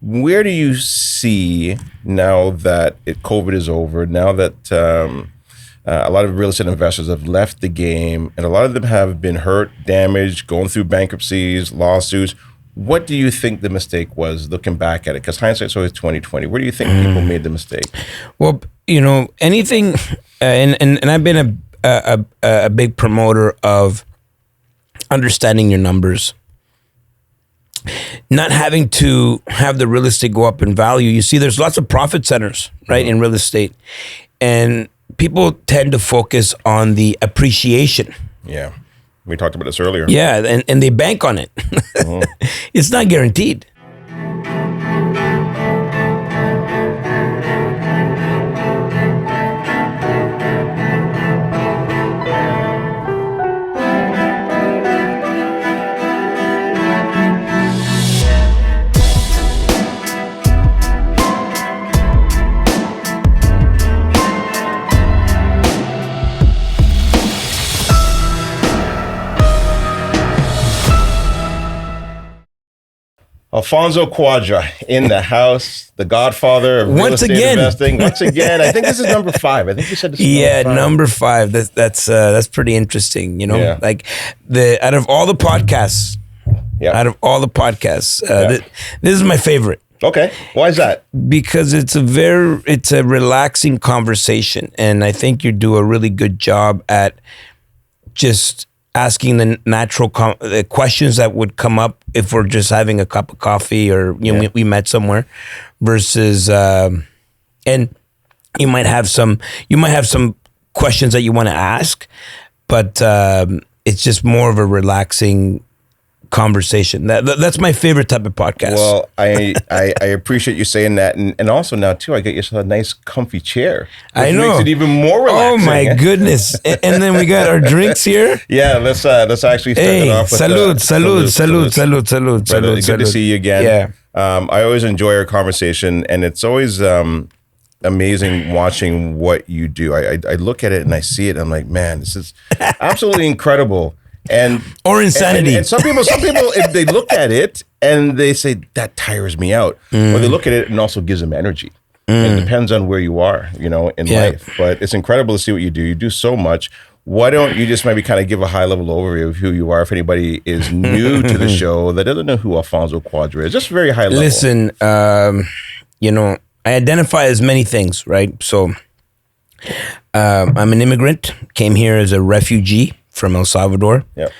where do you see now that COVID is over, now that a lot of real estate investors have left the game, and a lot of them have been hurt, damaged, going through bankruptcies, lawsuits. What do you think the mistake was, looking back at it? Because hindsight's always 20/20. Where do you think people made the mistake? Well, anything, and I've been a big promoter of understanding your numbers, not having to have the real estate go up in value. You see, there's lots of profit centers, right, in real estate, and people tend to focus on the appreciation. Yeah. We talked about this earlier. Yeah, and they bank on it. It's not guaranteed. Alfonso Cuadra in the house, the godfather of real estate investing. Once again, I think this is number 5. I think you said this is number 5. That's pretty interesting. Like out of all the podcasts, this is my favorite. Okay, why is that? Because it's a relaxing conversation, and I think you do a really good job at just asking the natural questions that would come up if we're just having a cup of coffee or we met somewhere, versus and you might have some questions that you want to ask, but it's just more of a relaxing conversation. That's my favorite type of podcast. Well, I appreciate you saying that, and also now too, I get yourself a nice comfy chair. I know, makes it even more relaxing. Oh my goodness! And then we got our drinks here. Yeah, let's actually start it off with salud. Good to see you again. Yeah, I always enjoy our conversation, and it's always amazing watching what you do. I look at it and I see it. And I'm like, man, this is absolutely incredible. Or insanity. And some people, if they look at it and they say that tires me out, or they look at it and also gives them energy. It depends on where you are, in life. But it's incredible to see what you do. You do so much. Why don't you just maybe kind of give a high level overview of who you are if anybody is new to the show that doesn't know who Alfonso Cuadra is? Just very high level. Listen, I identify as many things, right? So I'm an immigrant, came here as a refugee from El Salvador. Yep.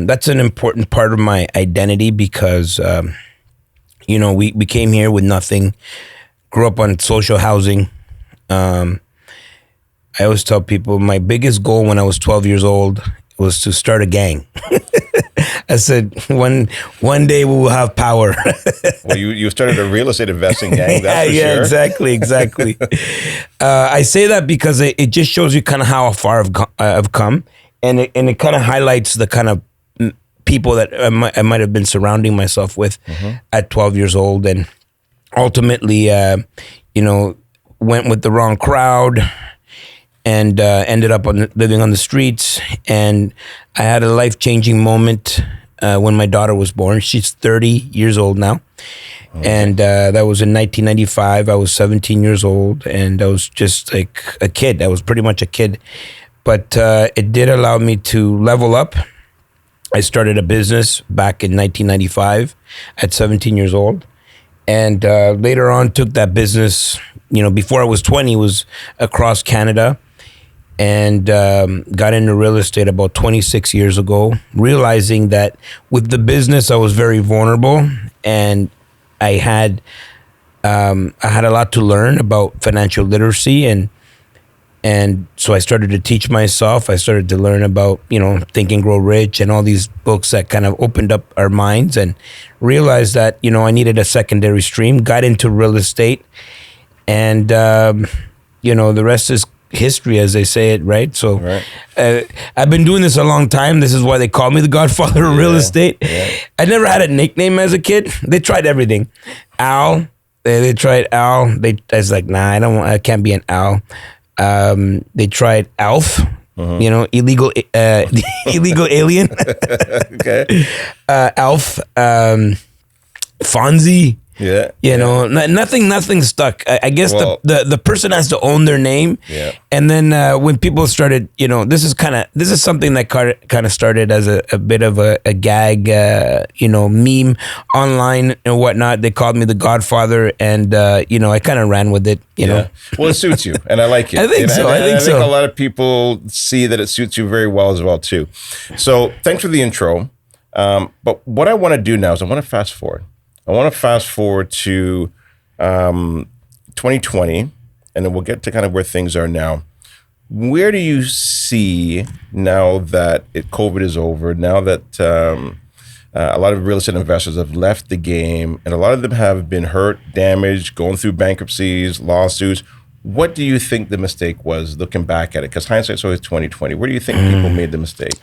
That's an important part of my identity because, we came here with nothing, grew up on social housing. I always tell people my biggest goal when I was 12 years old was to start a gang. I said, one day we will have power. Well, you started a real estate investing gang, that's for sure. Exactly. I say that because it just shows you kind of how far I've come. And it kind of highlights the kind of people that I might have been surrounding myself with at 12 years old, and ultimately, went with the wrong crowd and ended up living on the streets. And I had a life-changing moment when my daughter was born. She's 30 years old now. Okay. And that was in 1995. I was 17 years old, and I was just like a kid. I was pretty much a kid. But it did allow me to level up. I started a business back in 1995 at 17 years old. And later on took that business, before I was 20, was across Canada, and got into real estate about 26 years ago, realizing that with the business I was very vulnerable, and I had a lot to learn about financial literacy, and so I started to teach myself. I started to learn about, Think and Grow Rich and all these books that kind of opened up our minds, and realized that, I needed a secondary stream, got into real estate, and, the rest is history, as they say it, right? So I've been doing this a long time. This is why they call me the godfather of real estate. Yeah. I never had a nickname as a kid. They tried everything. Al. They tried Al. I was like, nah, I can't be an Al. They tried Alf, illegal alien. Okay. Alf, Fonzie. Yeah. You know, nothing stuck. I guess Well, the person has to own their name. Yeah. And then when people started, you know, this is something that kind of started as a bit of a gag, you know, meme online and whatnot. They called me the Godfather, and you know, I kind of ran with it. You know, well, it suits you, and I like it. I think so. I think a lot of people see that it suits you very well as well too. So thanks for the intro. But what I want to do now is I want to fast forward. I want to fast forward to 2020, and then we'll get to kind of where things are now. Where do you see now that COVID is over, now that a lot of real estate investors have left the game, and a lot of them have been hurt, damaged, going through bankruptcies, lawsuits? What do you think the mistake was, looking back at it? Because hindsight's always 20/20. Where do you think people made the mistake?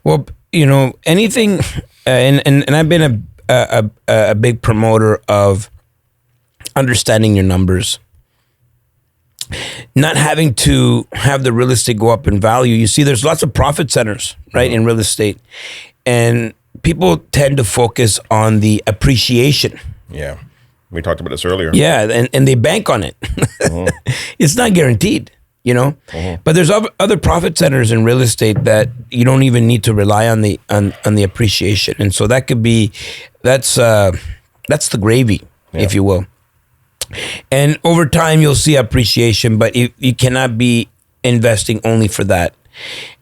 Well, you know, anything, and I've been a big promoter of understanding your numbers, not having to have the real estate go up in value. You see, there's lots of profit centers, right, in real estate, and people tend to focus on the appreciation. Yeah, we talked about this earlier. Yeah, and they bank on it. It's not guaranteed, you know. But there's other profit centers in real estate that you don't even need to rely on the appreciation, and so that could be that's the gravy, if you will. And over time, you'll see appreciation, but you cannot be investing only for that.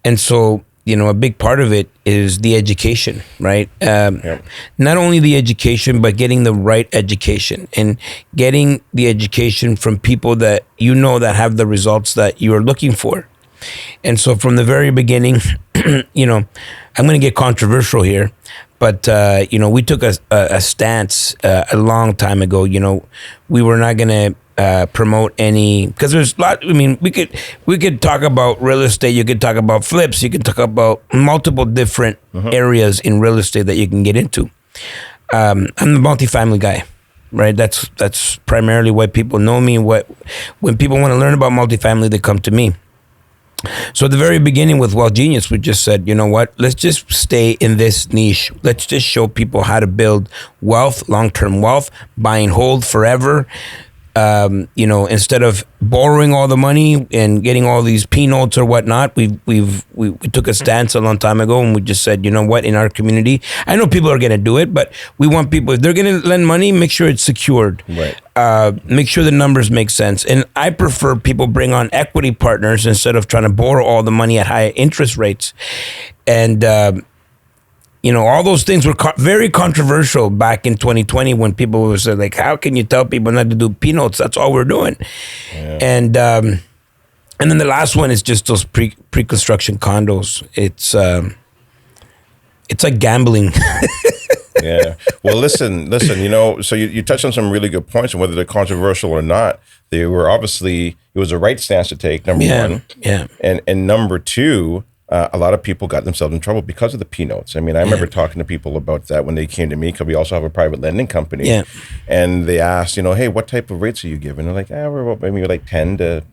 And so, you know, a big part of it is the education, right? Not only the education, but getting the right education, and getting the education from people that you know that have the results that you are looking for. And so from the very beginning, you know, I'm going to get controversial here, but, you know, we took a stance a long time ago. You know, we were not going to promote any, because there's a lot. I mean, we could talk about real estate. You could talk about flips. You could talk about multiple different areas in real estate that you can get into. I'm the multifamily guy, right? That's primarily why people know me. When people want to learn about multifamily, they come to me. So at the very beginning with Wealth Genius, we just said, you know what, let's just stay in this niche. Let's just show people how to build wealth, long-term wealth, buy and hold forever. You know, instead of borrowing all the money and getting all these P notes or whatnot, we took a stance a long time ago, and we just said, you know what, in our community, I know people are going to do it, but we want people, if they're going to lend money, make sure it's secured. Right. Make sure the numbers make sense. And I prefer people bring on equity partners instead of trying to borrow all the money at high interest rates. And, you know, all those things were very controversial back in 2020 when people were saying, like, how can you tell people not to do P notes? That's all we're doing. Yeah. And then the last one is just those pre-construction condos. It's like gambling. Yeah. Well, listen, you know, so you touched on some really good points, and whether they're controversial or not, they were obviously, it was the right stance to take, number one. Yeah. And number two, a lot of people got themselves in trouble because of the P notes. I mean, I remember talking to people about that when they came to me, because we also have a private lending company. Yeah. And they asked, you know, hey, what type of rates are you giving? They're like, we're about maybe like 10 to,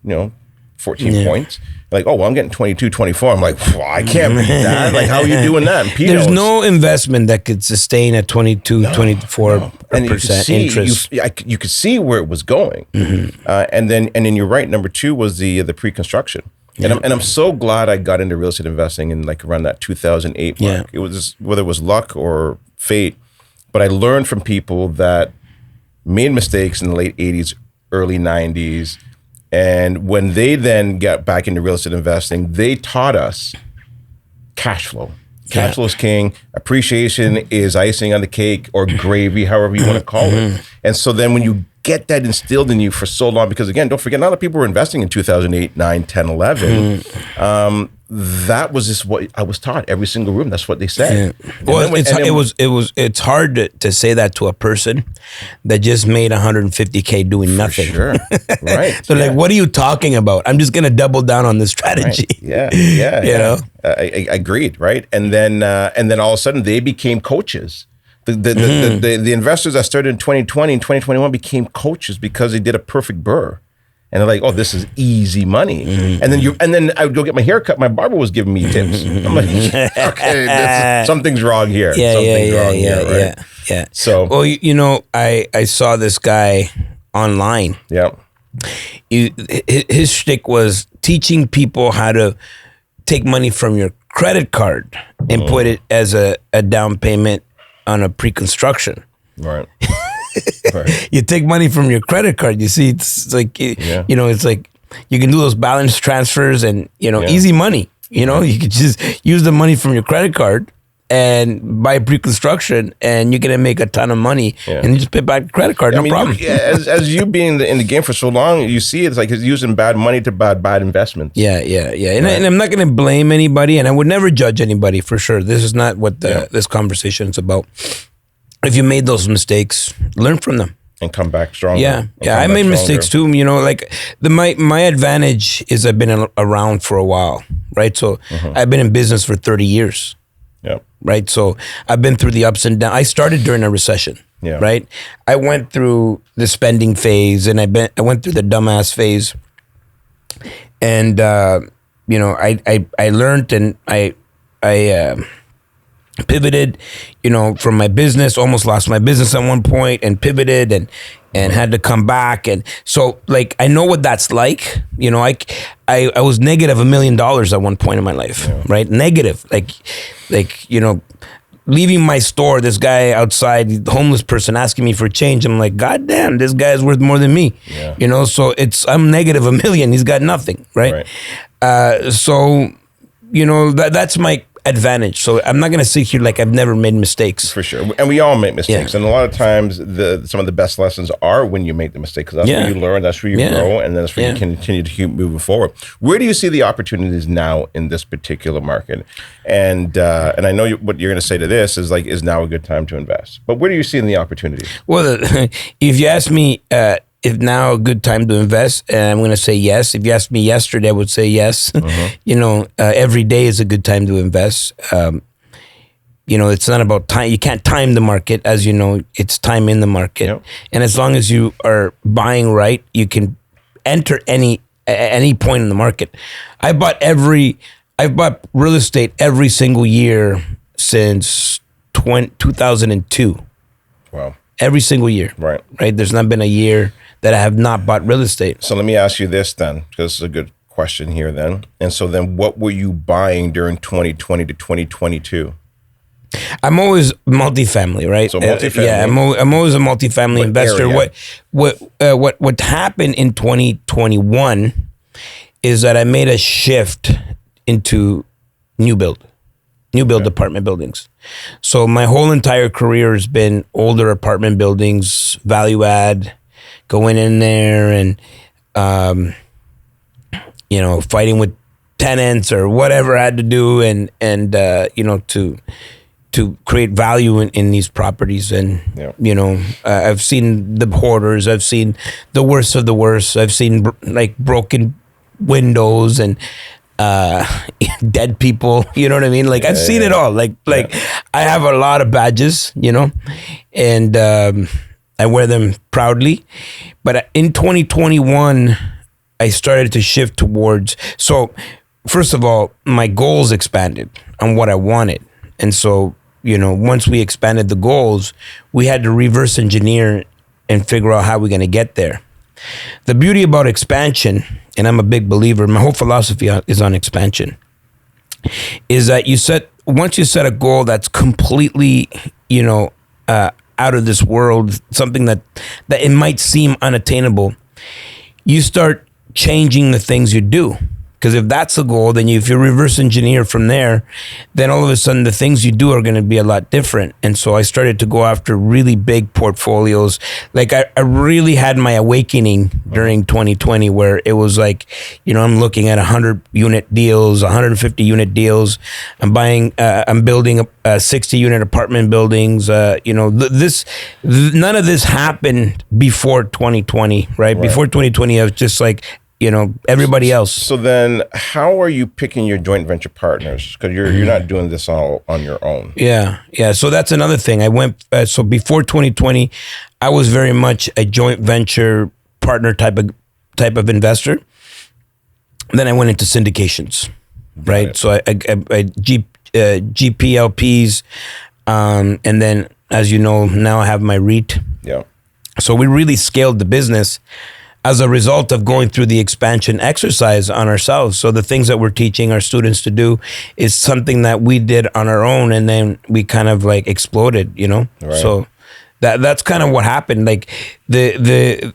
14 points. Like, oh, well, I'm getting 22, 24. I'm like, well, I can't beat that. Like, how are you doing that? There's no investment that could sustain a 24% interest. You could see where it was going. And then you're right. Number two was the pre-construction. Yeah. And I'm so glad I got into real estate investing in like around that 2008 mark. Yeah. It was, whether it was luck or fate, but I learned from people that made mistakes in the late 80s, early 90s. And when they then got back into real estate investing, they taught us cash flow. Cash flow is king. Appreciation is icing on the cake, or gravy, however you want to call it. And so then when you get that instilled in you for so long, because again, don't forget, a lot of people were investing in 2008, 9, 10, 11. That was just what I was taught. Every single room, that's what they said. Yeah. Well, it's hard to say that to a person that just made $150K doing nothing. Sure, right. So like, what are you talking about? I'm just gonna double down on this strategy. Right. Yeah. You know, I agreed, right? And then all of a sudden they became coaches. The investors that started in 2020 and 2021 became coaches because they did a perfect BRRRR. And they're like, oh, this is easy money. And then I would go get my hair cut. My barber was giving me tips. I'm like, okay, something's wrong here. Something's wrong here, right? Yeah. So, well, I saw this guy online. Yeah. His shtick was teaching people how to take money from your credit card and put it as a down payment on a pre-construction. Right. You take money from your credit card. You see, it's like, it's like you can do those balance transfers and, easy money. You could just use the money from your credit card and buy pre-construction, and you're gonna make a ton of money, and you just pay back the credit card, no problem. As you being in the game for so long, you see it's like it's using bad money to buy bad investments. Yeah. And I'm not gonna blame anybody, and I would never judge anybody for sure. This is not what this conversation is about. If you made those mistakes, learn from them and come back stronger. Yeah. I made mistakes too. Like my advantage is I've been around for a while, right? So I've been in business for 30 years. Yeah. Right. So I've been through the ups and downs. I started during a recession. Yeah. Right. I went through the spending phase, and I went through the dumbass phase. And I learned, and I pivoted, from my business. Almost lost my business at one point, and pivoted and had to come back. And so, like, I know what that's like. I was negative $1 million at one point in my life, right? Negative, like, leaving my store, this guy outside, the homeless person asking me for change. I'm like, God damn, this guy's worth more than me. Yeah. So I'm negative $1 million. He's got nothing, right? So, that's my advantage. So I'm not going to sit here like I've never made mistakes. For sure. And we all make mistakes. And a lot of times some of the best lessons are when you make the mistake, because that's where you learn, that's where you grow, and that's where you continue to keep moving forward. Where do you see the opportunities now in this particular market? And I know what you're going to say to this is now a good time to invest. But where do you see the opportunities? Well, if you ask me, if now a good time to invest, I'm going to say yes. If you asked me yesterday, I would say yes. Every day is a good time to invest. It's not about time. You can't time the market, as you know. It's time in the market. Yep. And as long as you are buying right, you can enter any point in the market. I've bought real estate every single year since 2002. Wow. Every single year. Right. There's not been a year that I have not bought real estate. So let me ask you this then, because this is a good question here then. And so then what were you buying during 2020 to 2022? I'm always multifamily, right? So multifamily. I'm always a multifamily investor. Area? What happened in 2021 is that I made a shift into new build apartment buildings. So my whole entire career has been older apartment buildings, value add, going in there and, fighting with tenants or whatever I had to do to create value in these properties. And, I've seen the hoarders, I've seen the worst of the worst. I've seen broken windows and, dead people, you know what I mean? Like I've seen it all. I have a lot of badges, and I wear them proudly. But in 2021, I started to shift towards. So, first of all, my goals expanded on what I wanted, and so once we expanded the goals, we had to reverse engineer and figure out how we're going to get there. The beauty about expansion, and I'm a big believer, my whole philosophy is on expansion, is that once you set a goal that's completely, out of this world, something that it might seem unattainable, you start changing the things you do. Because if that's the goal, then if you reverse engineer from there, then all of a sudden the things you do are going to be a lot different. And so I started to go after really big portfolios. Like I really had my awakening during 2020, where it was like, I'm looking at 100 unit deals, 150 unit deals. I'm building 60 unit apartment buildings. None of this happened before 2020, right? Before 2020, I was just like, everybody else. So then how are you picking your joint venture partners? Because you're not doing this all on your own. Yeah. So that's another thing. I went, so before 2020, I was very much a joint venture partner type of type of investor. Then I went into syndications, right? So GPLPs, and then, as you know, now I have my REIT. Yeah. So we really scaled the business as a result of going through the expansion exercise on ourselves. So the things that we're teaching our students to do is something that we did on our own, and then we kind of like exploded, you know? Right. So that's kind of what happened. Like the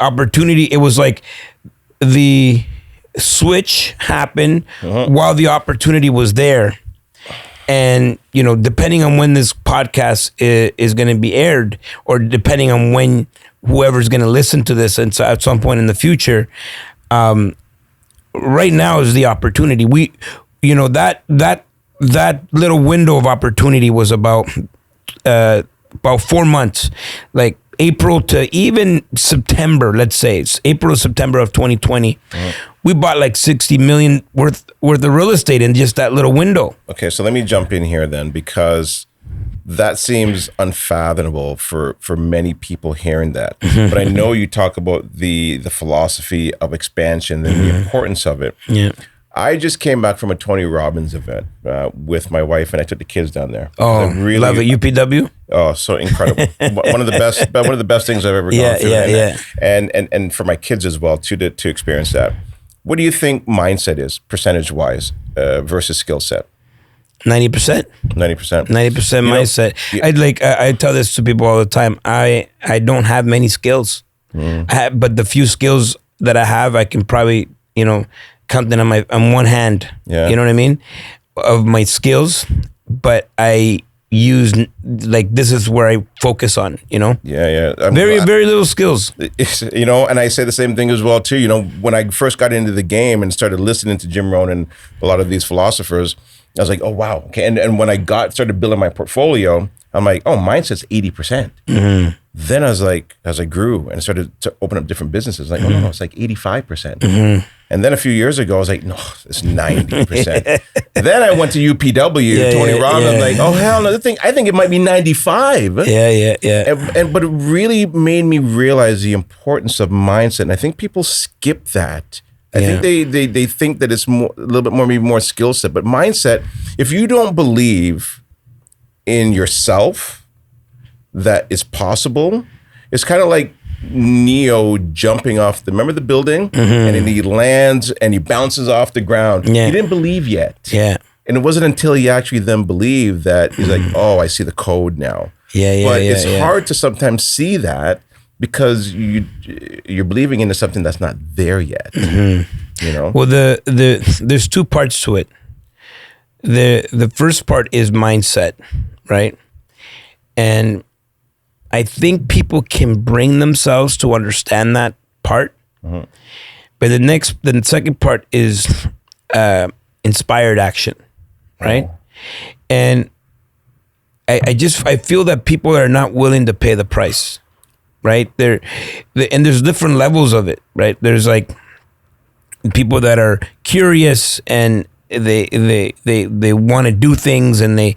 opportunity, it was like the switch happened while the opportunity was there. And, you know, depending on when this podcast is going to be aired, or depending on when whoever's going to listen to this and so at some point in the future, right now is the opportunity. We, you know, that little window of opportunity was about 4 months, like April to even September. Let's say it's April to September of 2020. We bought like 60 million worth of real estate in just that little window. Okay, so let me jump in here then, because that seems unfathomable for many people hearing that. But I know you talk about the philosophy of expansion and the importance of it. Yeah. I just came back from a Tony Robbins event with my wife, and I took the kids down there. Oh, I really love it. UPW. Oh, so incredible! One of the best things I've ever gone through. And for my kids as well to experience that. What do you think mindset is, percentage wise, versus skill set? 90%. 90%. 90% mindset. I tell this to people all the time. I don't have many skills, but the few skills that I have, I can probably, you know, count them on one hand. Yeah. You know what I mean? Of my skills, but I use, like, this is where I focus on, you know? Yeah. Very little skills. You know, and I say the same thing as well too. You know, when I first got into the game and started listening to Jim Rohn and a lot of these philosophers, I was like, oh wow, okay. And when I started building my portfolio, I'm like, oh, mindset's 80%. Then I was like, as I grew and started to open up different businesses, like, oh no, it's like 85%. And then a few years ago, I was like, no, it's 90%. Then I went to UPW, Tony Robbins. I'm like, oh hell no, I think it might be 95. Yeah. But it really made me realize the importance of mindset. And I think people skip that. I think they think that it's a little bit more, maybe more skill set, but mindset, if you don't believe in yourself that it's possible, it's kind of like Neo jumping off remember the building? And then he lands and he bounces off the ground. He didn't believe yet. Yeah. And it wasn't until he actually then believed that he's like, oh, I see the code now. But it's hard to sometimes see that, because you're believing into something that's not there yet. You know. Well, there's two parts to it. The first part is mindset, right? And I think people can bring themselves to understand that part. But the second part is inspired action, right? And I feel that people are not willing to pay the price. Right there, and there's different levels of it. Right, there's like people that are curious and they want to do things, and they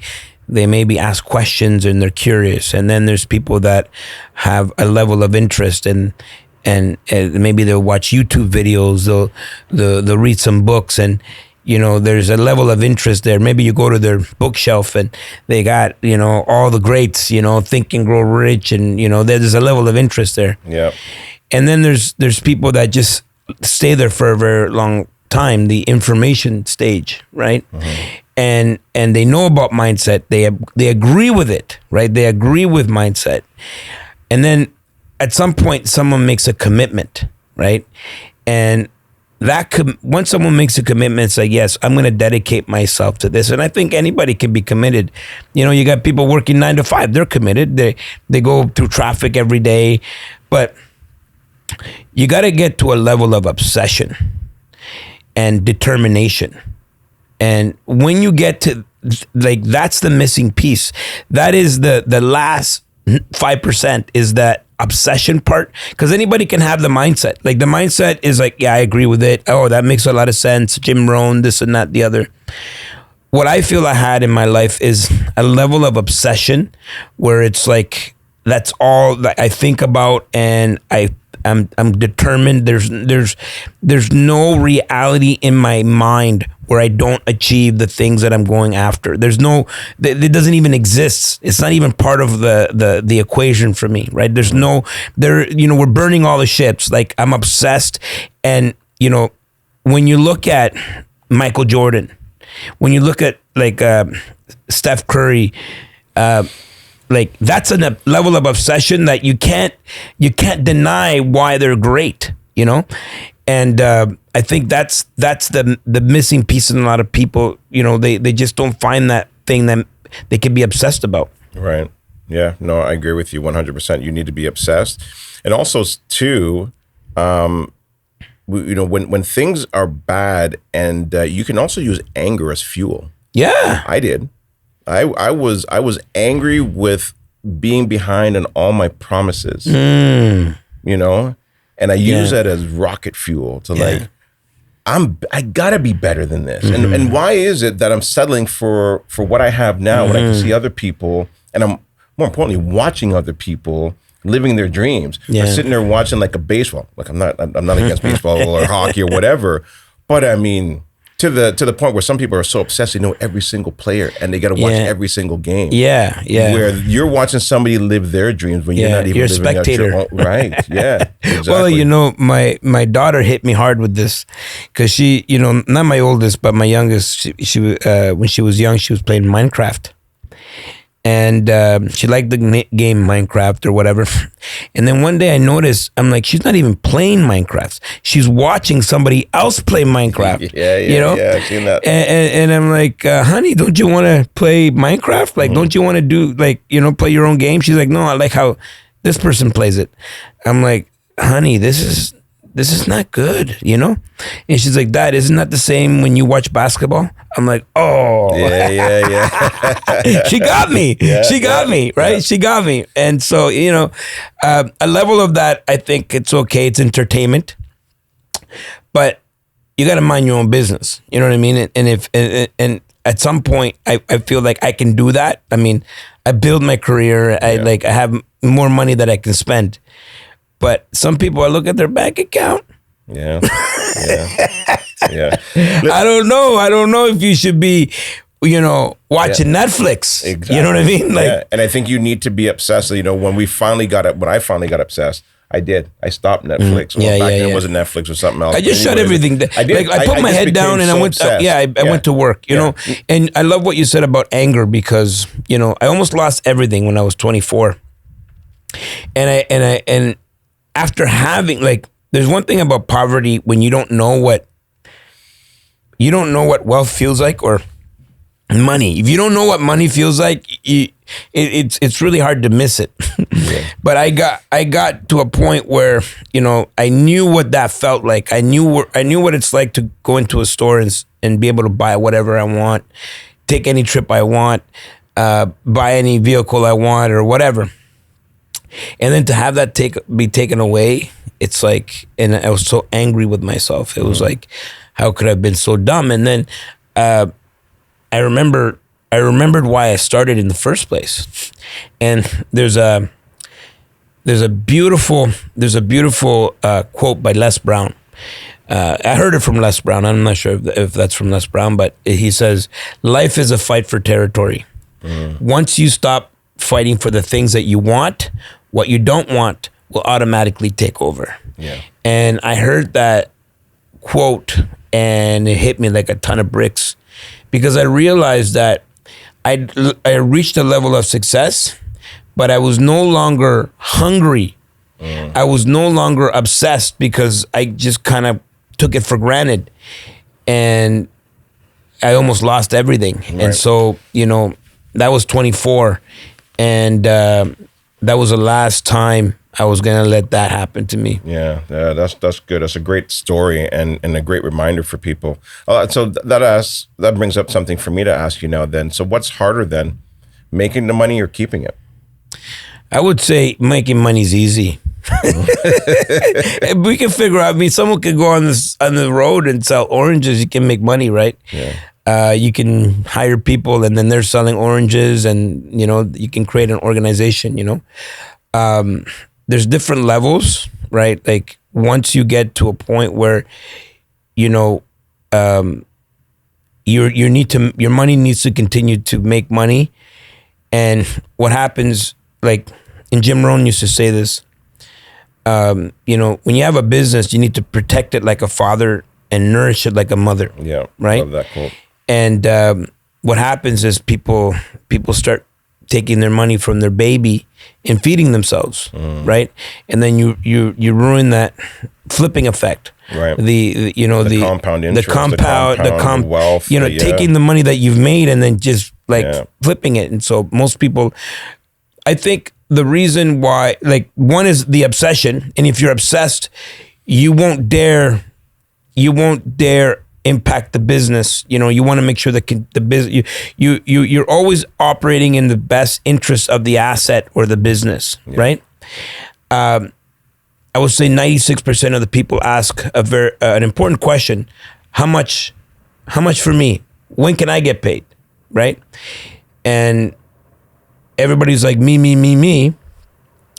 maybe ask questions and they're curious. And then there's people that have a level of interest and maybe they'll watch YouTube videos, they'll read some books, and you know, there's a level of interest there. Maybe you go to their bookshelf and they got, you know, all the greats, you know, Think and Grow Rich, and, you know, there's a level of interest there. Yeah. And then there's people that just stay there for a very long time, the information stage, right? And they know about mindset. They agree with it, right? They agree with mindset. And then at some point, someone makes a commitment, right? And once someone makes a commitment, it's like, yes, I'm going to dedicate myself to this. And I think anybody can be committed. You know, you got people working 9 to 5. They're committed. They go through traffic every day. But you got to get to a level of obsession and determination. And when you get to, like, that's the missing piece. That is the last 5% is that obsession part, because anybody can have the mindset. Like, the mindset is like, yeah, I agree with it. Oh, that makes a lot of sense. Jim Rohn, this and that, the other. What I feel I had in my life is a level of obsession where it's like, that's all that I think about, and I'm determined. There's no reality in my mind where I don't achieve the things that I'm going after. It doesn't even exist. It's not even part of the equation for me, right? We're burning all the ships. Like, I'm obsessed. And, when you look at Michael Jordan, when you look at like Steph Curry, like, that's a level of obsession that you can't deny why they're great, And I think that's the missing piece in a lot of people. They just don't find that thing that they can be obsessed about. Right. Yeah. No, I agree with you 100%. You need to be obsessed, and also too, when things are bad, and you can also use anger as fuel. Yeah, I did. I was angry with being behind on all my promises. And I use that as rocket fuel to like, I gotta be better than this. And why is it that I'm settling for what I have now when I can see other people, and I'm more importantly watching other people living their dreams. I'm sitting there watching like a baseball. Like, I'm not against baseball or hockey or whatever, but I mean, to the point where some people are so obsessed they know every single player and they got to watch every single game. Yeah. Where you're watching somebody live their dreams when you're not even you're a living spectator. Out your own, right? Yeah. Exactly. Well, my daughter hit me hard with this because she, not my oldest, but my youngest. She when she was young, she was playing Minecraft. And she liked the game Minecraft or whatever. And then one day I noticed, I'm like, she's not even playing Minecraft. She's watching somebody else play Minecraft. Yeah, I've seen that. And I'm like, honey, don't you want to play Minecraft? Like, don't you want to do, like, play your own game? She's like, no, I like how this person plays it. I'm like, honey, this is not good, And she's like, Dad, isn't that the same when you watch basketball? I'm like, oh. Yeah. She got me. She got me, right? Yeah. She got me. And so, a level of that, I think it's okay. It's entertainment. But you got to mind your own business. You know what I mean? And at some point, I feel like I can do that. I mean, I build my career. I have more money that I can spend. But some people, I look at their bank account. Yeah. I don't know if you should be, watching Netflix. Exactly. You know what I mean? Like, and I think you need to be obsessed. When I finally got obsessed, I did. I stopped Netflix. Back then it wasn't Netflix or something else. I just shut everything down. I did. I put my head down and I went. I went to work. You know, and I love what you said about anger because I almost lost everything when I was 24, and after having there's one thing about poverty when you don't know what wealth feels like or money. If you don't know what money feels like, it's really hard to miss it. But I got to a point where I knew what that felt like. I knew what it's like to go into a store and be able to buy whatever I want, take any trip I want, buy any vehicle I want or whatever. And then to have that be taken away, it's like, and I was so angry with myself. It was like, how could I have been so dumb? And then I remembered why I started in the first place. And there's a beautiful quote by Les Brown. I heard it from Les Brown. I'm not sure if that's from Les Brown, but he says, "Life is a fight for territory. Once you stop fighting for the things that you want, what you don't want will automatically take over." Yeah. And I heard that quote and it hit me like a ton of bricks because I realized that I reached a level of success, but I was no longer hungry. I was no longer obsessed because I just kind of took it for granted. And I almost lost everything. Right. And so, that was 24. And that was the last time I was going to let that happen to me. Yeah, that's good. That's a great story and a great reminder for people. So that brings up something for me to ask you now then. So what's harder then, making the money or keeping it? I would say making money's easy. We can figure out, someone could go on the road and sell oranges. You can make money, right? Yeah. You can hire people and then they're selling oranges and, you can create an organization, There's different levels, right? Like once you get to a point where, you know, your money needs to continue to make money. And what happens, like, and Jim Rohn used to say this, you know, when you have a business, you need to protect it like a father and nourish it like a mother. Yeah, right. Love that quote. And what happens is people start taking their money from their baby and feeding themselves, right? And then you ruin that flipping effect. Right. The compound interest, the compound wealth. You know, taking the money that you've made and then just like flipping it. And so most people, I think the reason why, like, one is the obsession. And if you're obsessed, you won't dare impact the business. You know, you want to make sure that the business, you're always operating in the best interest of the asset or the business, right? I would say 96% of the people ask an important question: how much for me? When can I get paid? Right? And everybody's like me,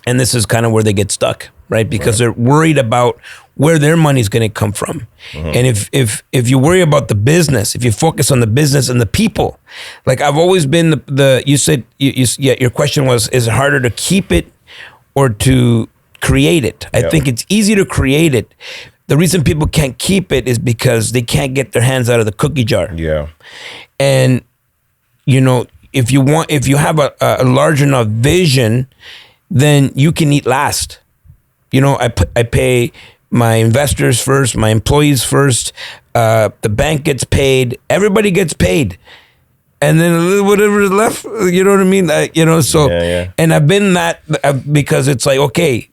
and this is kind of where they get stuck, right? Because they're worried about where their money's going to come from. And if you worry about the business, if you focus on the business and the people, like I've always been you said, your question was, is it harder to keep it or to create it? I think it's easy to create it. The reason people can't keep it is because they can't get their hands out of the cookie jar. Yeah. And, you know, if you have a large enough vision, then you can eat last. You know, I pay my investors first, my employees first, the bank gets paid, everybody gets paid. And then whatever is left, you know what I mean? You know, so, and I've been that because it's like, okay,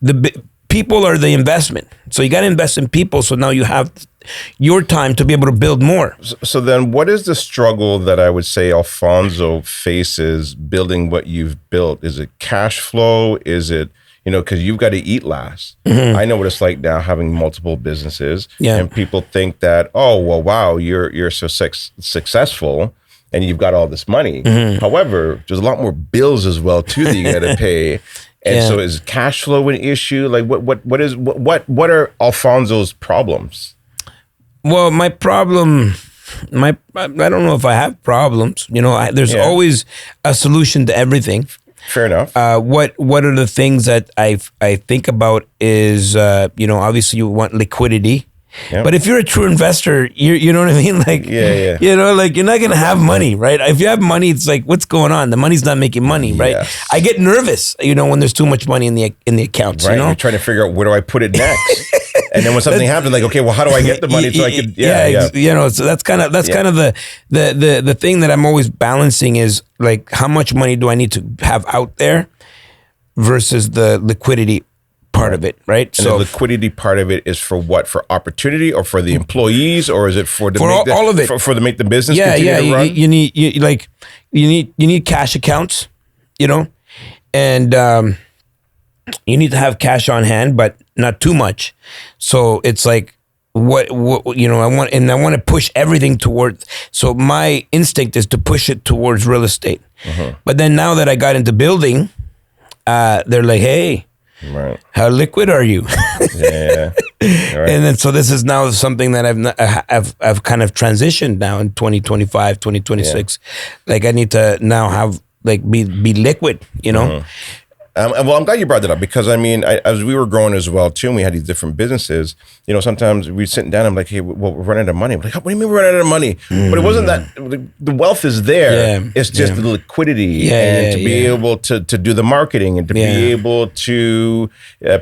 people are the investment. So you got to invest in people. So now you have your time to be able to build more. So then what is the struggle that I would say Alfonso faces building what you've built? Is it cash flow? Is it, you know, because you've got to eat last. I know what it's like now having multiple businesses. And people think that, oh, well, wow, you're so successful and you've got all this money. However, there's a lot more bills as well too that you got to pay. And so is cash flow an issue? Like what are Alfonso's problems? Well, my problem, I don't know if I have problems. You know, there's always a solution to everything. Fair enough. What are the things that I think about is, you know, obviously you want liquidity. But if you're a true investor, you know what I mean? Like, you know, like you're not going to have money, right? If you have money, it's like, what's going on? The money's not making money, right? I get nervous, you know, when there's too much money in the accounts, you know? You're trying to figure out where do I put it next? And then when something happens, like, okay, well, how do I get the money so I could, you know, so that's kind of the thing that I'm always balancing is like, how much money do I need to have out there versus the liquidity part of it, right? And so the liquidity part of it is for what? For opportunity or for the employees, or is it for all of it for to make the business continue to run? You need cash accounts, you know, and you need to have cash on hand, but not too much. So it's like what you know, I want to push everything towards. So my instinct is to push it towards real estate. But then now that I got into building, they're like, hey. Right. How liquid are you? Right. And then so this is now something that I've kind of transitioned now in 2025, 2026. Like I need to now have like be liquid, you know. Well, I'm glad you brought that up because I mean, as we were growing as well too, and we had these different businesses. You know, sometimes we'd sit down. I'm like, hey, well, we're running out of money. I'm like, what do you mean we're running out of money? But it wasn't that the wealth is there. It's just the liquidity and to be able to do the marketing and to be able to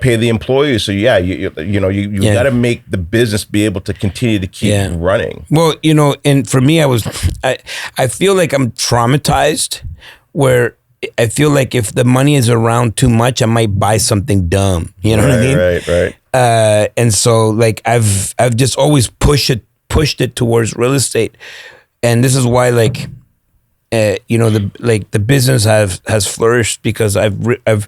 pay the employees. So you got to make the business be able to continue to keep running. Well, you know, and for me, I feel like I'm traumatized where I feel like if the money is around too much, I might buy something dumb. You know what I mean? Right. And so like I've just always pushed it towards real estate, and this is why like you know the business has flourished because I've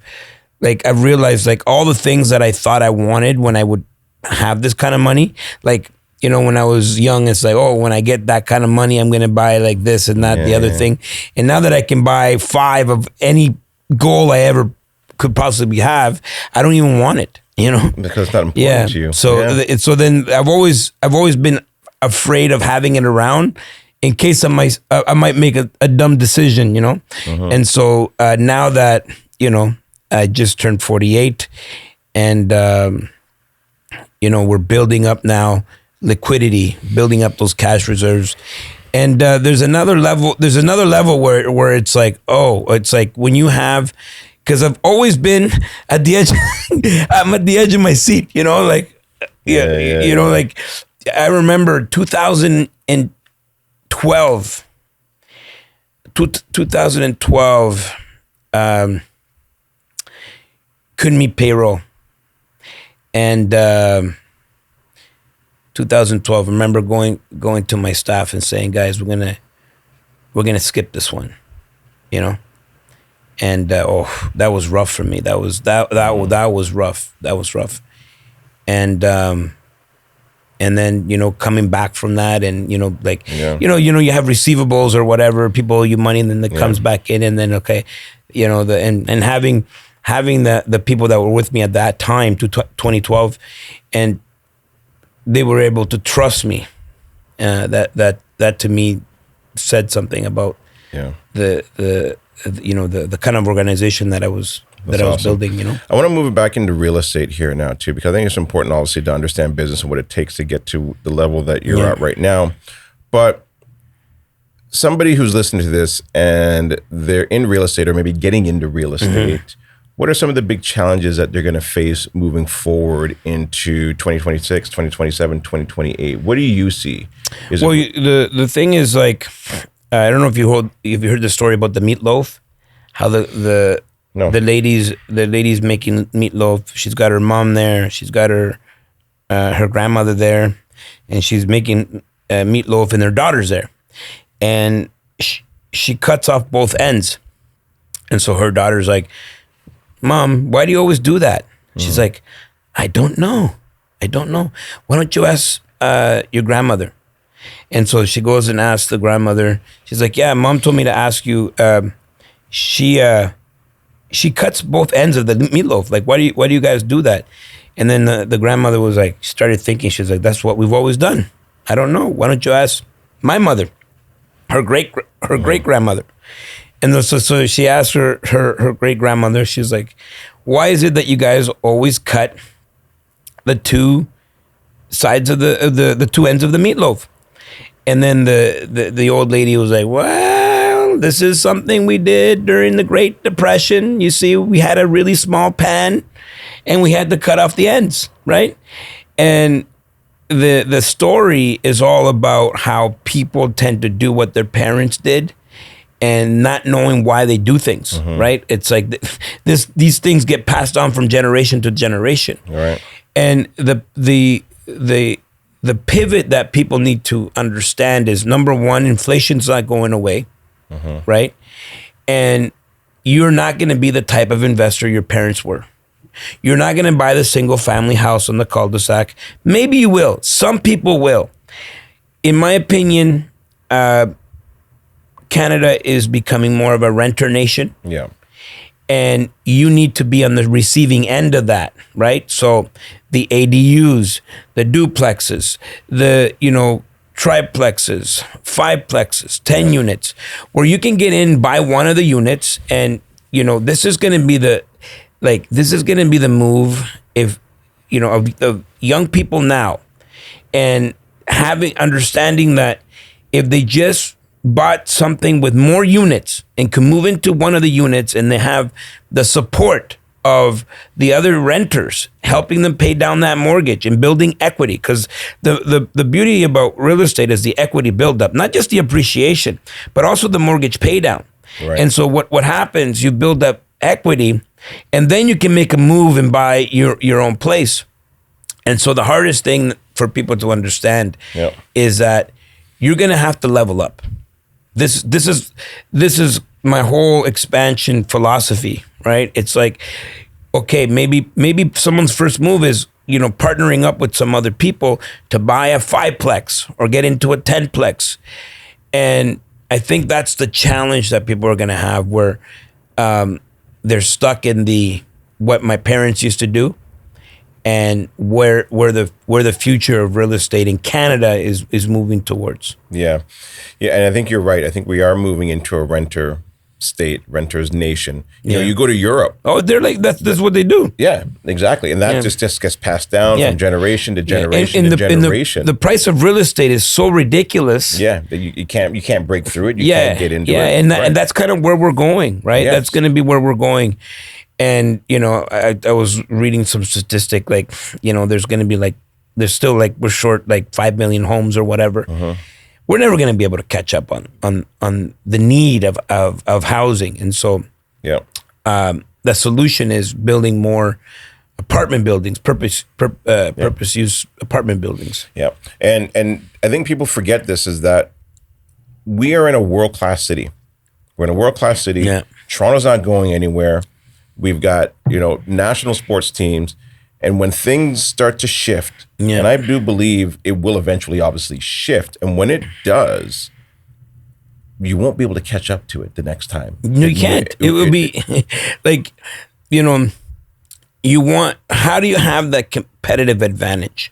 realized like all the things that I thought I wanted when I would have this kind of money, like. You know, when I was young, it's like, oh, when I get that kind of money, I'm going to buy like this and that, the other thing. And now that I can buy 5 of any goal I ever could possibly have, I don't even want it, Because it's not important to you. So then I've always been afraid of having it around in case I might make a dumb decision, And so now that, I just turned 48 and, we're building up now liquidity, building up those cash reserves. And there's another level where it's like, when you have, because I've always been at the edge, I'm at the edge of my seat, like I remember 2012, couldn't meet payroll. And 2012, I remember going to my staff and saying, guys, we're gonna skip this one, And that was rough for me. That was rough. That was rough. And then coming back from that, and you have receivables or whatever, people owe you money, and then it comes back in, and then and having the people that were with me at that time, to 2012, and they were able to trust me. That to me said something about the kind of organization that I was building. I want to move it back into real estate here now too, because I think it's important, obviously, to understand business and what it takes to get to the level that you're at right now. But somebody who's listening to this and they're in real estate or maybe getting into real estate, what are some of the big challenges that they're going to face moving forward into 2026, 2027, 2028? What do you see? The thing is, like, I don't know if you heard the story about the meatloaf, how the lady's making meatloaf. She's got her mom there. She's got her grandmother there, and she's making meatloaf, and their daughter's there. And she cuts off both ends. And so her daughter's like, Mom, why do you always do that? She's like, I don't know. Why don't you ask your grandmother? And so she goes and asks the grandmother. She's like, yeah, Mom told me to ask you. She cuts both ends of the meatloaf. Like, why do you guys do that? And then the grandmother was like, started thinking. She's like, that's what we've always done. I don't know. Why don't you ask my mother, her great grandmother? And so she asked her great grandmother. She's like, why is it that you guys always cut the two sides of the two ends of the meatloaf? And then the old lady was like, well, this is something we did during the Great Depression. You see, we had a really small pan and we had to cut off the ends, right? And the story is all about how people tend to do what their parents did and not knowing why they do things, right? It's like these things get passed on from generation to generation. Right. And the pivot that people need to understand is, number one, inflation's not going away, right? And you're not going to be the type of investor your parents were. You're not going to buy the single family house on the cul-de-sac. Maybe you will. Some people will. In my opinion, Canada is becoming more of a renter nation. Yeah. And you need to be on the receiving end of that, right? So the ADUs, the duplexes, the, triplexes, fiveplexes, 10 units, where you can get in, buy one of the units, and, this is going to be the move of young people now, and understanding that if they just bought something with more units and can move into one of the units, and they have the support of the other renters helping them pay down that mortgage and building equity. Because the beauty about real estate is the equity buildup, not just the appreciation, but also the mortgage pay down. Right. And so what happens, you build up equity, and then you can make a move and buy your own place. And so the hardest thing for people to understand is that you're going to have to level up. This is my whole expansion philosophy, right? It's like, okay, maybe someone's first move is, partnering up with some other people to buy a 5-plex or get into a 10-plex. And I think that's the challenge that people are going to have, where they're stuck in the what my parents used to do, and where the future of real estate in Canada is moving towards. Yeah, and I think you're right. I think we are moving into a renter's nation. You know, you go to Europe. Oh, they're like that's what they do. Yeah, exactly, and that just gets passed down from generation to generation to generation. The price of real estate is so ridiculous. Yeah, that you can't break through it. You can't get into it. And that's kind of where we're going, right? Yes. That's going to be where we're going. And you know, I was reading some statistic like, you know, there's still like we're short like 5 million homes or whatever. We're never going to be able to catch up on the need of housing, and so the solution is building more apartment buildings, purpose use apartment buildings. Yeah, and I think people forget this is that we are in a world-class city. We're in a world-class city. Yeah. Toronto's not going anywhere. We've got, you know, national sports teams. And when things start to shift, and I do believe it will eventually obviously shift, and when it does, you won't be able to catch up to it the next time. No, you can't. It will be like, you know, how do you have that competitive advantage?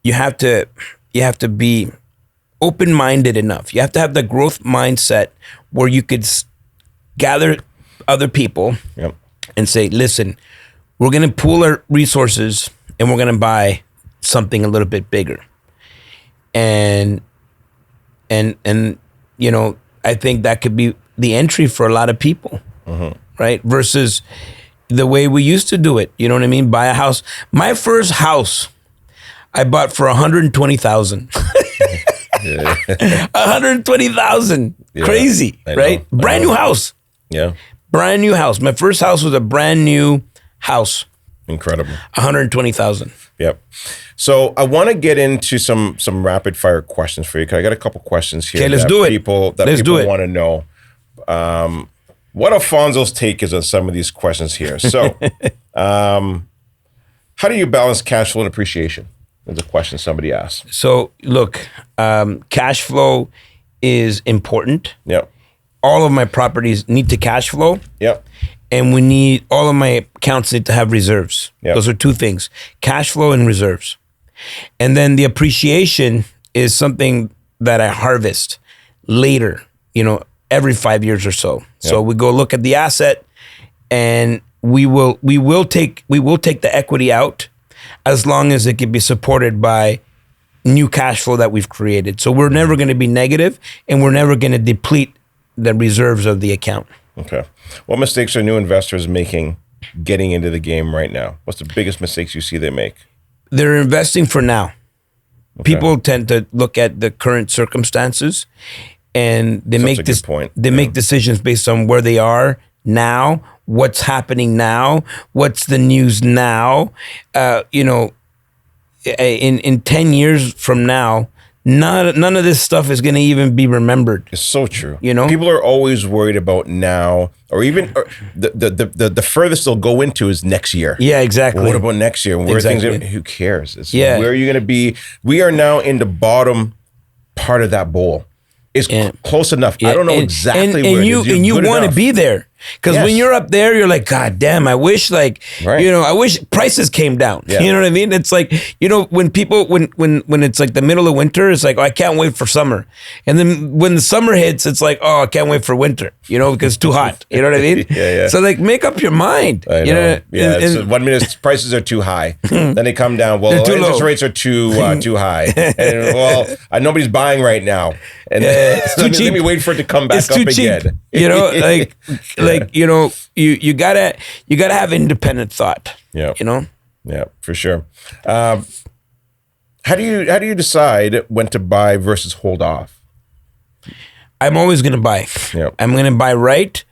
You have to be open-minded enough. You have to have the growth mindset where you could gather other people and say, listen, we're going to pool our resources and we're going to buy something a little bit bigger. And you know, I think that could be the entry for a lot of people, right? Versus the way we used to do it. You know what I mean? Buy a house. My first house I bought for $120,000. 120,000. Crazy, right? Brand new house. Yeah. Brand new house. My first house was a brand new house. Incredible. 120,000. Yep. So I want to get into some rapid fire questions for you, because I got a couple questions here. Okay, let's do it. People want to know what Alfonso's take is on some of these questions here. So, how do you balance cash flow and appreciation? That's a question somebody asked. So look, cash flow is important. Yep. All of my properties need to cash flow. Yep. And all of my accounts need to have reserves. Yep. Those are two things: cash flow and reserves. And then the appreciation is something that I harvest later, you know, every 5 years or so. Yep. So we go look at the asset, and we will take the equity out as long as it can be supported by new cash flow that we've created. So we're never going to be negative, and we're never going to deplete the reserves of the account. Okay. What mistakes are new investors making getting into the game right now? What's the biggest mistakes you see they make? They're investing for now. Okay. People tend to look at the current circumstances, and they make make decisions based on where they are now, what's happening now, what's the news now. You know, in 10 years from now, none of this stuff is going to even be remembered. It's so true. You know, people are always worried about now, or even the furthest they'll go into is next year. Yeah, exactly. Well, what about next year? Where things are, who cares? Where are you going to be? We are now in the bottom part of that bowl. It's close enough. I don't know exactly where it is. And you want to be there. Because when you're up there, you're like, God damn, I wish I wish prices came down. Yeah. You know what I mean? It's like, you know, when people, when it's like the middle of winter, it's like, oh, I can't wait for summer. And then when the summer hits, it's like, oh, I can't wait for winter, you know, because it's too hot. You know what I mean? Yeah. So like, make up your mind. I know. You know? Yeah. 1 minute prices are too high. Then they come down. Well, interest rates are too high. And nobody's buying right now. And it's too cheap. Let me wait for it to come back up again. You know, like, you know, you gotta have independent thought. Yeah. You know? Yeah, for sure. How do you decide when to buy versus hold off? I'm always gonna buy. Yeah. I'm gonna buy right.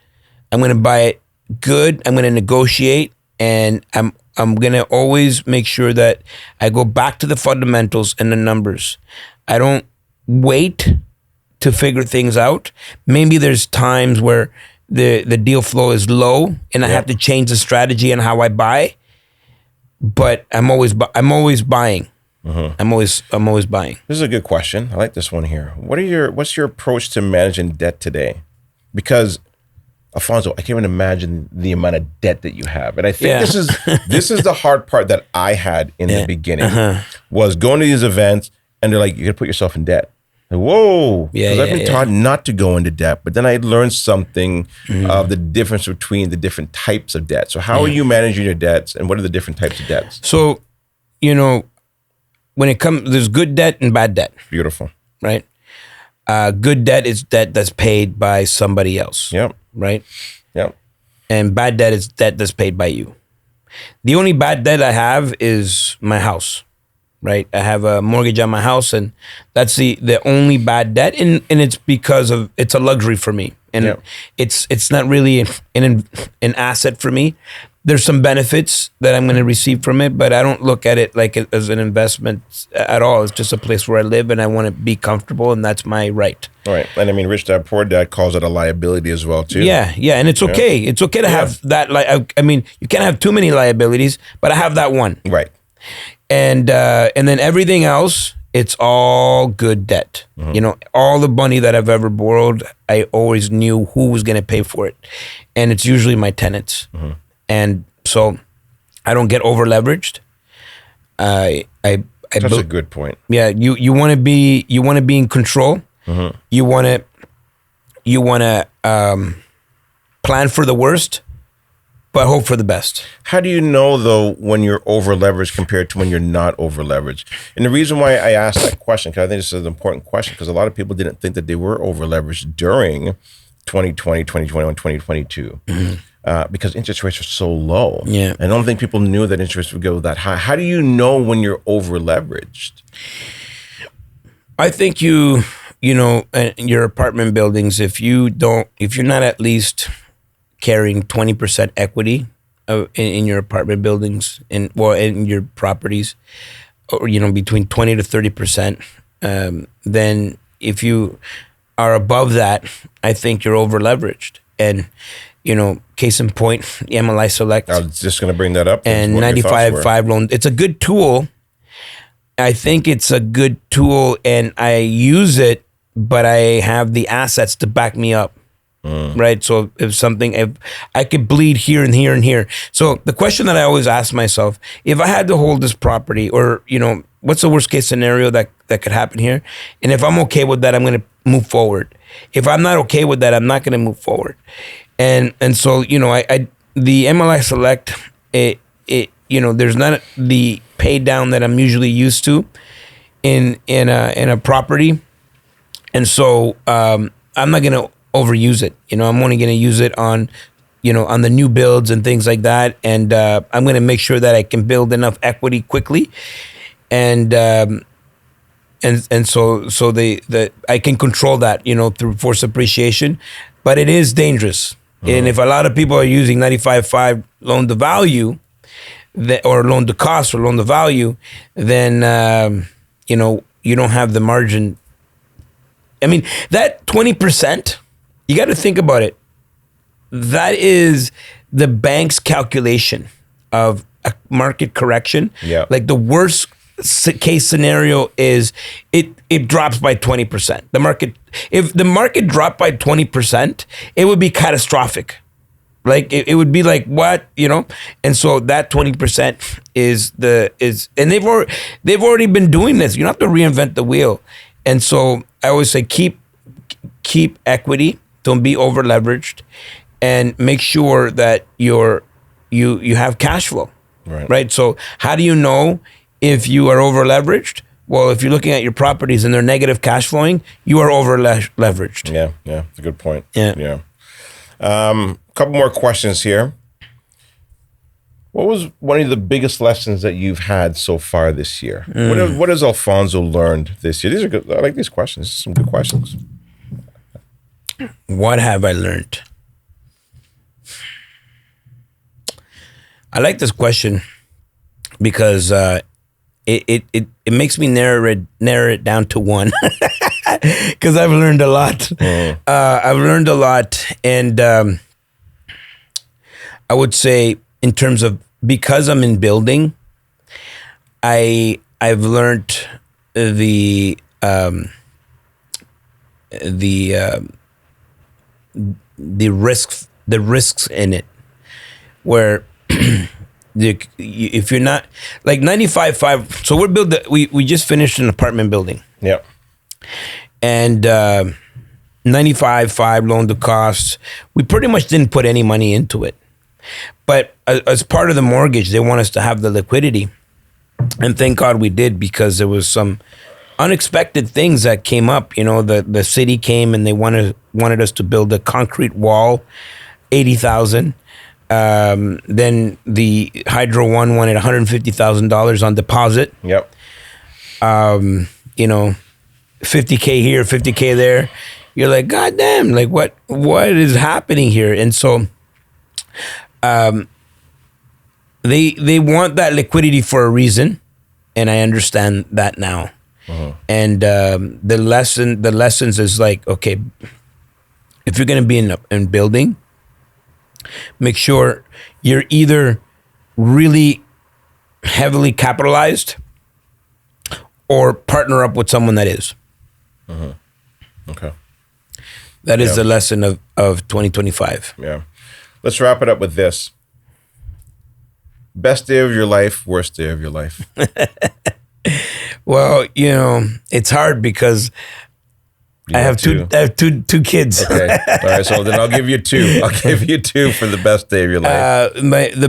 I'm gonna buy it good. I'm gonna negotiate, and I'm gonna always make sure that I go back to the fundamentals and the numbers. I don't wait to figure things out. Maybe there's times where the deal flow is low and I have to change the strategy and how I buy, but I'm always buying. I'm always buying. This is a good question. I like this one here. What's your approach to managing debt today? Because Alfonso, I can't even imagine the amount of debt that you have. And I think Yeah. this is the hard part that I had in the beginning was going to these events and they're like, you got to put yourself in debt. Like, whoa, because I've been taught not to go into debt, but then I learned something of the difference between the different types of debt. So how are you managing your debts, and what are the different types of debts? So, when it comes, there's good debt and bad debt. Beautiful. Right? Good debt is debt that's paid by somebody else. Yep. Right? Yep. And bad debt is debt that's paid by you. The only bad debt I have is my house. Right, I have a mortgage on my house, and that's the only bad debt, and it's because of it's a luxury for me, and it's not really an asset for me. There's some benefits that I'm going to receive from it, but I don't look at it like as an investment at all. It's just a place where I live, and I want to be comfortable, and that's my right. Right, and I mean, Rich Dad Poor Dad calls it a liability as well too. Yeah, and it's okay. It's okay to have that. I mean, you can't have too many liabilities, but I have that one. Right. And then everything else, it's all good debt. All the money that I've ever borrowed, I always knew who was going to pay for it, and it's usually my tenants. And so I don't get over leveraged. That's a good point. Yeah, you want to be in control. You want to plan for the worst, but hope for the best. How do you know, though, when you're over leveraged compared to when you're not over leveraged? And the reason why I asked that question, because I think this is an important question, because a lot of people didn't think that they were over leveraged during 2020, 2021, 2022, because interest rates are so low. Yeah. I don't think people knew that interest rates would go that high. How do you know when you're over leveraged? I think in your apartment buildings, if you're not at least carrying 20% equity in your apartment buildings in your properties, or between 20 to 30%, then if you are above that, I think you're over leveraged. And case in point, the MLI Select. I was just going to bring that up. And 95.5 loan. It's a good tool. I think it's a good tool, and I use it, but I have the assets to back me up. Right. So if I could bleed here and here and here. So the question that I always ask myself, if I had to hold this property, or, what's the worst case scenario that could happen here? And if I'm okay with that, I'm going to move forward. If I'm not okay with that, I'm not going to move forward. And so, the MLI Select, there's not the pay down that I'm usually used to in a property. And so I'm not going to overuse it. I'm only going to use it on the new builds and things like that. And I'm going to make sure that I can build enough equity quickly. And so I can control that, through forced appreciation, but it is dangerous. And if a lot of people are using 95.5 loan to value, or loan to cost or loan to value, then, you don't have the margin. I mean, that 20%, you got to think about it. That is the bank's calculation of a market correction. Yeah. Like the worst case scenario is it drops by 20%. If the market dropped by 20%, it would be catastrophic. Like it would be like, what, And so that 20% is and they've already been doing this. You don't have to reinvent the wheel. And so I always say keep equity. Don't be over leveraged, and make sure that you have cash flow. Right. So how do you know if you are over leveraged? Well, if you're looking at your properties and they're negative cash flowing, you are over leveraged. Yeah, it's a good point. Yeah. Couple more questions here. What was one of the biggest lessons that you've had so far this year? What has Alfonso learned this year? These are good. I like these questions. Some good questions. What have I learned? I like this question because it makes me narrow it down to one, because I've learned a lot. I've learned a lot, and I would say, in terms of, because I'm in building, I've learned the risk the risks in it, where if you're not like 95.5, so we just finished an apartment building. Yeah. And 95.5 loan to cost. We pretty much didn't put any money into it. But as part of the mortgage, they want us to have the liquidity. And thank God we did, because there was some unexpected things that came up. You know, the city came and they wanted us to build a concrete wall, $80,000. Then the Hydro One wanted $150,000 on deposit. Yep. You know, 50K here, 50K there. You're like, God damn, like what is happening here? And so they want that liquidity for a reason, and I understand that now. Uh-huh. And the lessons is like, okay, if you're gonna be in building, make sure you're either really heavily capitalized or partner up with someone that is. Uh-huh. Okay. That is the lesson of 2025. Yeah. Let's wrap it up with this. Best day of your life, worst day of your life. Well, you know, it's hard because I have two kids. Okay. All right. So then I'll give you two. I'll give you two for the best day of your life. The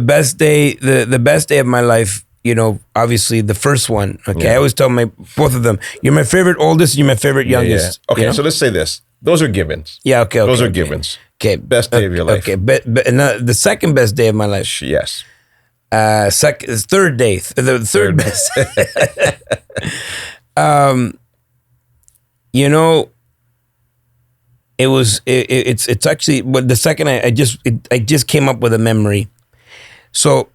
best day of my life, you know, obviously the first one. Okay. Yeah. I always tell both of them, you're my favorite oldest, you're my favorite youngest. Yeah. Okay. You know? So let's say this. Those are givens. Yeah. Okay. Those are givens. Okay. Best day of your life. Okay. But the second best day of my life. Yes. Third day. The third best. You know, it's actually, but the second I just came up with a memory. So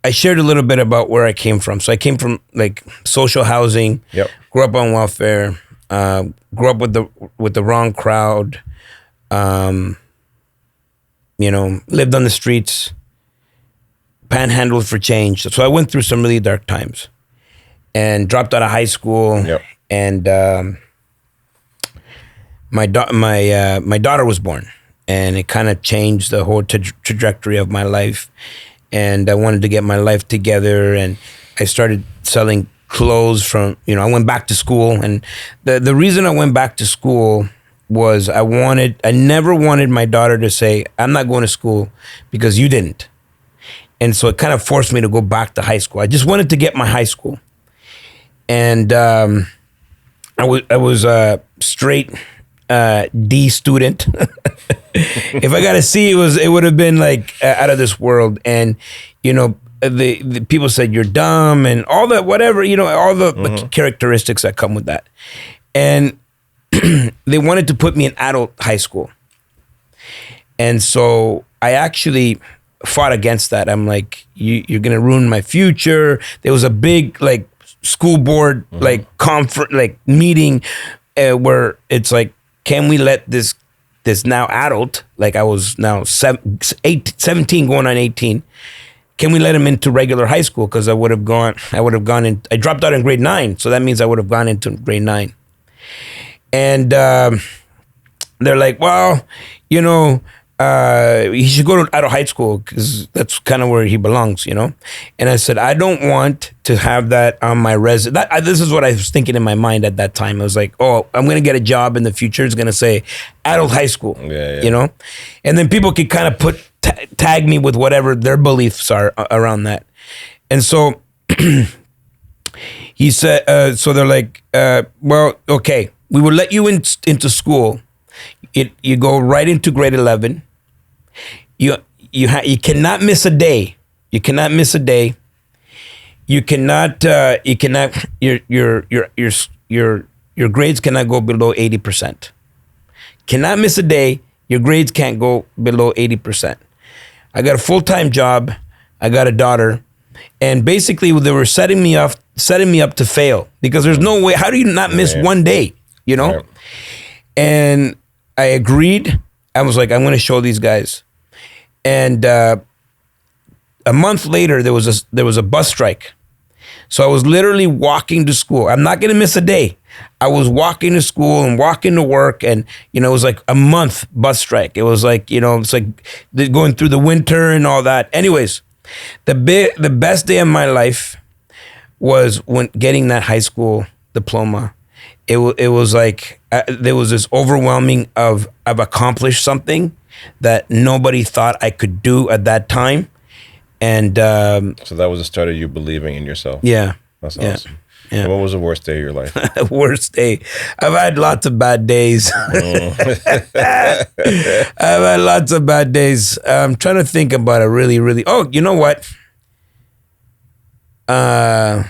I shared a little bit about where I came from. So I came from like social housing. Yep. Grew up on welfare. Grew up with the wrong crowd. You know, lived on the streets. Panhandled for change. So I went through some really dark times, and dropped out of high school. Yep. And my daughter was born, and it kind of changed the whole trajectory of my life. And I wanted to get my life together, and I started selling clothes from, you know, I went back to school. And the reason I went back to school was I never wanted my daughter to say, I'm not going to school because you didn't. And so it kind of forced me to go back to high school. I just wanted to get my high school. And I was a straight D student. If I got a C, it would have been like out of this world. And, you know, the people said you're dumb and all that, whatever, you know, all the characteristics that come with that. And they wanted to put me in adult high school. And so I actually fought against that. I'm like, you're gonna ruin my future. There was a big like school board like conference like meeting where it's like, can we let this now adult, like I was now 17 going on 18, can we let him into regular high school? Because I would have gone in. I dropped out in grade 9, so that means I would have gone into grade 9. And they're like, well, you know, he should go to adult high school because that's kind of where he belongs, you know? And I said, I don't want to have that on my resume. This is what I was thinking in my mind at that time. I was like, oh, I'm going to get a job in the future. It's going to say adult high school, you know? And then people could kind of tag me with whatever their beliefs are around that. And so he said, so they're like, well, okay, we will let you into school. You go right into grade 11. You cannot miss a day. You cannot miss a day. You cannot your grades cannot go below 80%. Cannot miss a day. Your grades can't go below 80%. I got a full-time job. I got a daughter. And basically they were setting me up to fail because there's no way. How do you not miss one day? You know? Right. And I agreed. I was like, I'm going to show these guys. And a month later, there was a bus strike. So I was literally walking to school. I'm not going to miss a day. I was walking to school and walking to work, and it was like a month bus strike. It was like, it's like going through the winter and all that. Anyways, the best day of my life was when getting that high school diploma. It was like there was this overwhelming of I've accomplished something that nobody thought I could do at that time. And so that was the start of you believing in yourself. Yeah. That's awesome. Yeah. And what was the worst day of your life? Worst day. I've had lots of bad days. I've had lots of bad days. I'm trying to think about it really, really. Oh, you know what? I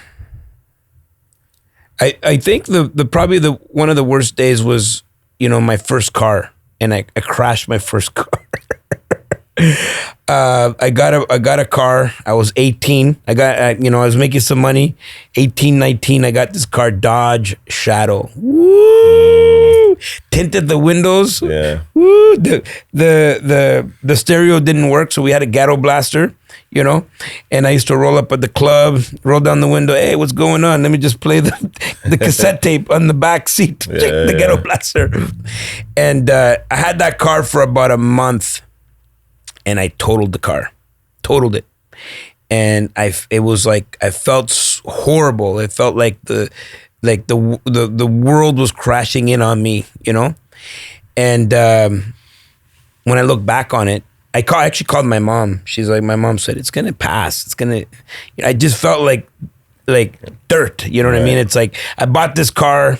think the probably one of the worst days was, my first car, and I crashed my first car. I got a car. I was 18. I was making some money. 18, 19. I got this car, Dodge Shadow. Woo! Tinted the windows. Yeah. Woo! The stereo didn't work, so we had a ghetto blaster. And I used to roll up at the club, roll down the window. Hey, what's going on? Let me just play the cassette tape on the back seat. The ghetto blaster. And I had that car for about a month. And I totaled the car, totaled it, and it was like I felt horrible. It felt like the world was crashing in on me, And when I look back on it, I actually called my mom. She's like, my mom said, it's gonna pass. It's gonna. I just felt like dirt. You know what I mean? It's like I bought this car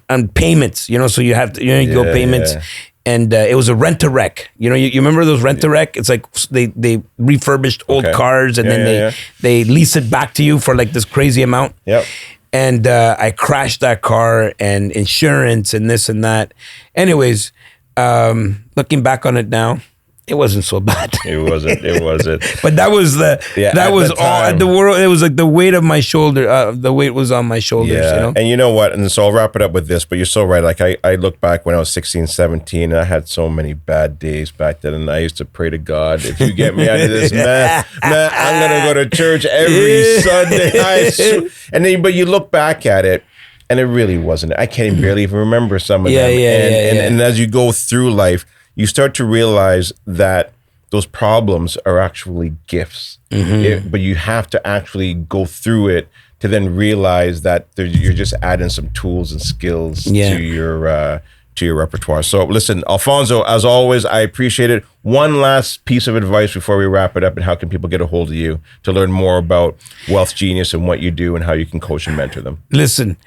on payments. So you have to you go payments. Yeah. And it was a rent-a-wreck. You remember those rent-a-wreck? It's like they refurbished old cars, and then they lease it back to you for like this crazy amount. Yep. And I crashed that car, and insurance and this and that. Anyways, looking back on it now, it wasn't so bad. It wasn't. But that was all the world. It was like the weight of my shoulder. The weight was on my shoulders. Yeah. And you know what? And so I'll wrap it up with this, but you're so right. Like I look back when I was 16, 17, and I had so many bad days back then. And I used to pray to God, if you get me out of this mess, man, I'm going to go to church every Sunday. And then, but you look back at it, and it really wasn't. I can't barely even remember some of them. And as you go through life, you start to realize that those problems are actually gifts, but you have to actually go through it to then realize that you're just adding some tools and skills to your repertoire. So listen, Alfonso, as always, I appreciate it. One last piece of advice before we wrap it up, and how can people get a hold of you to learn more about Wealth Genius and what you do and how you can coach and mentor them? Listen,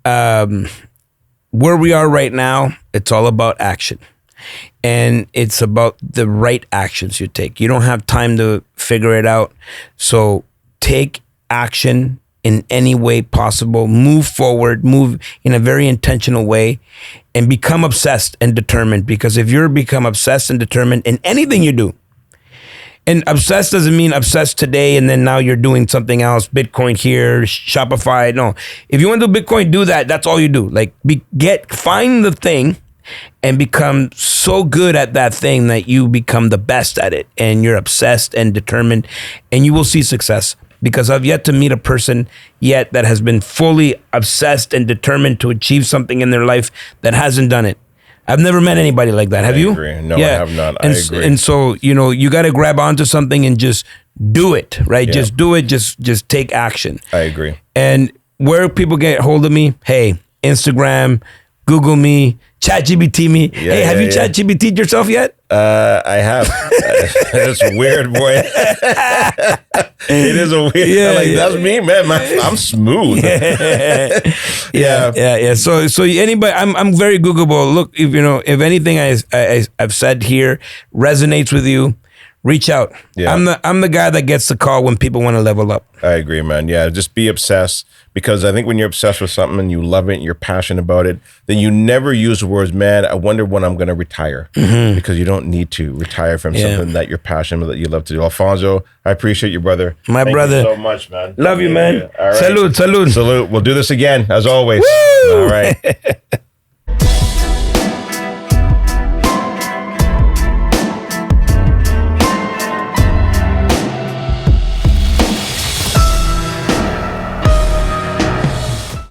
where we are right now, it's all about action. And it's about the right actions you take. You don't have time to figure it out. So take action in any way possible. Move forward, move in a very intentional way, and become obsessed and determined. Because if you become obsessed and determined in anything you do, and obsessed doesn't mean obsessed today and then now you're doing something else, Bitcoin here, Shopify. No, if you want to do Bitcoin, do that. That's all you do. Like find the thing and become so good at that thing that you become the best at it, and you're obsessed and determined, and you will see success. Because I've yet to meet a person yet that has been fully obsessed and determined to achieve something in their life that hasn't done it. I've never met anybody like that. Have you? I agree. No, I have not. I agree. And so, you got to grab onto something and just do it, right? Yeah. Just do it. Just take action. I agree. And where people get hold of me, hey, Instagram, Google me, ChatGPT me. Hey, have you ChatGPT'd yourself yet? I have. That's weird, boy. It is a weird. That's me, man. I'm smooth. Yeah. So anybody, I'm very Googleable. Look, if anything I've said here resonates with you, reach out. Yeah. I'm the guy that gets the call when people want to level up. I agree, man. Yeah, just be obsessed, because I think when you're obsessed with something and you love it and you're passionate about it, then you never use the words, man, I wonder when I'm going to retire. Because you don't need to retire from something that you're passionate about, that you love to do. Alfonso, I appreciate you, brother. Thank you so much, man. Love you, man. All right. Salud. We'll do this again, as always. Woo! All right.